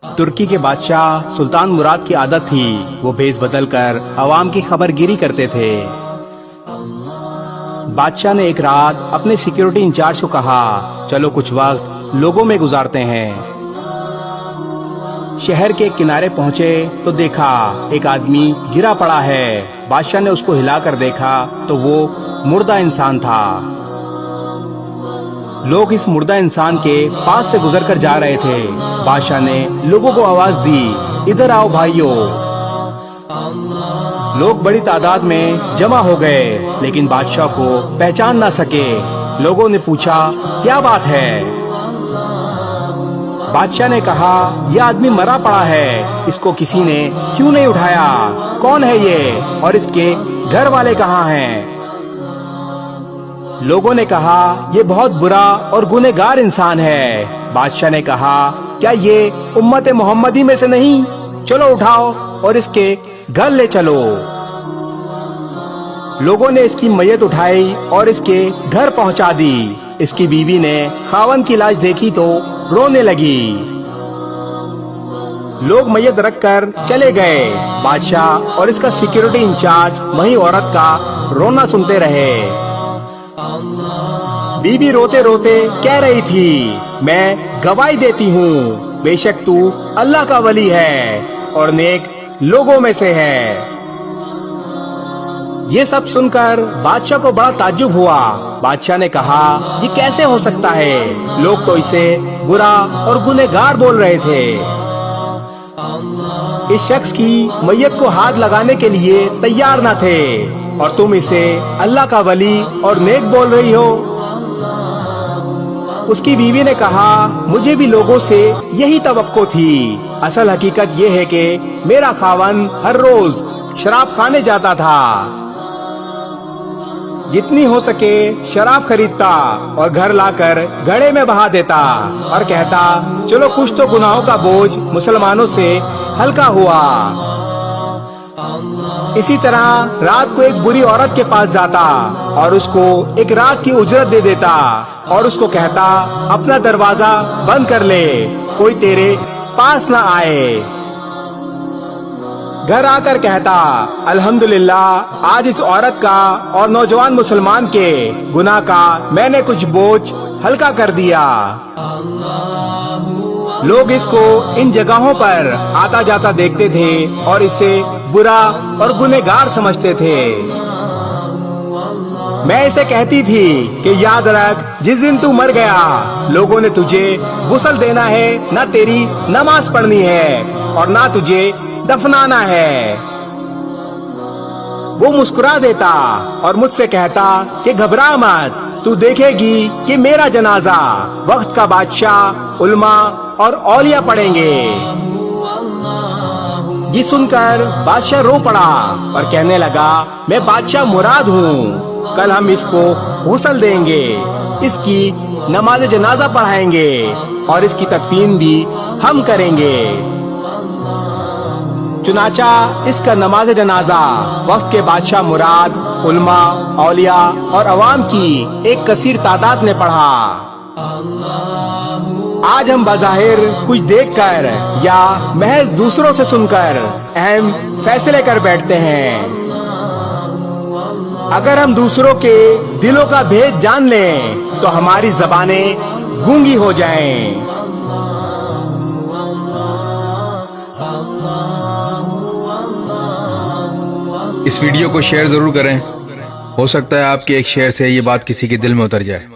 ترکی کے بادشاہ سلطان مراد کی عادت تھی وہ بھیس بدل کر عوام کی خبر گیری کرتے تھے۔ بادشاہ نے ایک رات اپنے سیکیورٹی انچارج کو کہا چلو کچھ وقت لوگوں میں گزارتے ہیں۔ شہر کے کنارے پہنچے تو دیکھا ایک آدمی گرا پڑا ہے۔ بادشاہ نے اس کو ہلا کر دیکھا تو وہ مردہ انسان تھا۔ لوگ اس مردہ انسان کے پاس سے گزر کر جا رہے تھے۔ بادشاہ نے لوگوں کو آواز دی ادھر آؤ بھائیو۔ لوگ بڑی تعداد میں جمع ہو گئے لیکن بادشاہ کو پہچان نہ سکے۔ لوگوں نے پوچھا کیا بات ہے؟ بادشاہ نے کہا یہ آدمی مرا پڑا ہے، اس کو کسی نے کیوں نہیں اٹھایا؟ کون ہے یہ اور اس کے گھر والے کہاں ہیں؟ لوگوں نے کہا یہ بہت برا اور گنہگار انسان ہے۔ بادشاہ نے کہا کیا یہ امت محمدی میں سے نہیں؟ چلو اٹھاؤ اور اس کے گھر لے چلو۔ لوگوں نے اس کی میت اٹھائی اور اس کے گھر پہنچا دی۔ اس کی بیوی نے خاوند کی لاش دیکھی تو رونے لگی۔ لوگ میت رکھ کر چلے گئے۔ بادشاہ اور اس کا سیکیورٹی انچارج وہیں عورت کا رونا سنتے رہے۔ بیوی روتے روتے کہہ رہی تھی میں گواہی دیتی ہوں بے شک تو اللہ کا ولی ہے اور نیک لوگوں میں سے ہے۔ یہ سب سن کر بادشاہ کو بڑا تعجب ہوا۔ بادشاہ نے کہا یہ کیسے ہو سکتا ہے؟ لوگ تو اسے برا اور گنہگار بول رہے تھے۔ اس شخص کی میت کو ہاتھ لگانے کے لیے تیار نہ تھے اور تم اسے اللہ کا ولی اور نیک بول رہی ہو۔ اس کی بیوی نے کہا مجھے بھی لوگوں سے یہی توقع تھی۔ اصل حقیقت یہ ہے کہ میرا خاوند ہر روز شراب کھانے جاتا تھا، جتنی ہو سکے شراب خریدتا اور گھر لا کر گھڑے میں بہا دیتا اور کہتا چلو کچھ تو گناہوں کا بوجھ مسلمانوں سے ہلکا ہوا۔ اسی طرح رات کو ایک بری عورت کے پاس جاتا اور اس کو ایک رات کی اجرت دے دیتا اور اس کو کہتا اپنا دروازہ بند کر لے، کوئی تیرے پاس نہ آئے۔ گھر آ کر کہتا الحمدللہ آج اس عورت کا اور نوجوان مسلمان کے گناہ کا میں نے کچھ بوجھ ہلکا کر دیا۔ لوگ اس کو ان جگہوں پر آتا جاتا دیکھتے تھے اور اسے برا اور گنہگار سمجھتے تھے۔ میں اسے کہتی تھی کہ یاد رکھ جس دن تو مر گیا لوگوں نے تجھے غسل دینا ہے، نہ تیری نماز پڑھنی ہے اور نہ تجھے دفنانا ہے۔ وہ مسکرا دیتا اور مجھ سے کہتا کہ گھبرا مت، تو دیکھے گی کہ میرا جنازہ وقت کا بادشاہ علماء اور اولیاء پڑھیں گے۔ یہ سن کر بادشاہ رو پڑا اور کہنے لگا میں بادشاہ مراد ہوں، کل ہم اس کو غسل دیں گے، اس کی نماز جنازہ پڑھائیں گے اور اس کی تدفین بھی ہم کریں گے۔ چنانچہ اس کا نماز جنازہ وقت کے بادشاہ مراد علماء، اولیاء اور عوام کی ایک کثیر تعداد نے پڑھا۔ آج ہم بظاہر کچھ دیکھ کر یا محض دوسروں سے سن کر اہم فیصلے کر بیٹھتے ہیں۔ اگر ہم دوسروں کے دلوں کا بھید جان لیں تو ہماری زبانیں گونگی ہو جائیں۔ اس ویڈیو کو شیئر ضرور کریں، ہو سکتا ہے آپ کے ایک شیئر سے یہ بات کسی کے دل میں اتر جائے۔